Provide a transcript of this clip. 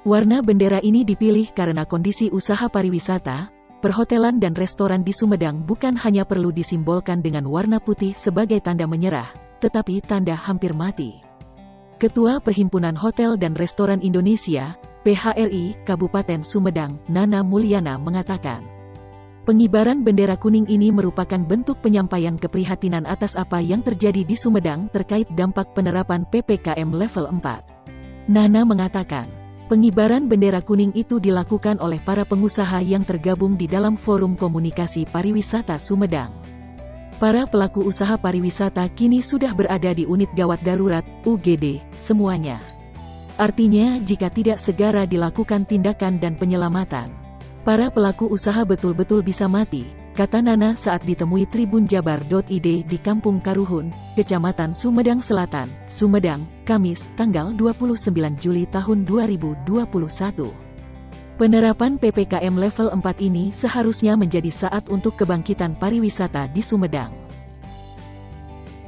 Warna bendera ini dipilih karena kondisi usaha pariwisata, perhotelan dan restoran di Sumedang bukan hanya perlu disimbolkan dengan warna putih sebagai tanda menyerah, tetapi tanda hampir mati. Ketua Perhimpunan Hotel dan Restoran Indonesia, PHRI, Kabupaten Sumedang, Nana Mulyana mengatakan, pengibaran bendera kuning ini merupakan bentuk penyampaian keprihatinan atas apa yang terjadi di Sumedang terkait dampak penerapan PPKM level 4. Nana mengatakan, pengibaran bendera kuning itu dilakukan oleh para pengusaha yang tergabung di dalam Forum Komunikasi Pariwisata Sumedang. Para pelaku usaha pariwisata kini sudah berada di unit gawat darurat, UGD, semuanya. Artinya jika tidak segera dilakukan tindakan dan penyelamatan, para pelaku usaha betul-betul bisa mati, kata Nana saat ditemui tribunjabar.id di Kampung Karuhun, Kecamatan Sumedang Selatan, Sumedang, Kamis, tanggal 29 Juli tahun 2021. Penerapan PPKM level 4 ini seharusnya menjadi saat untuk kebangkitan pariwisata di Sumedang.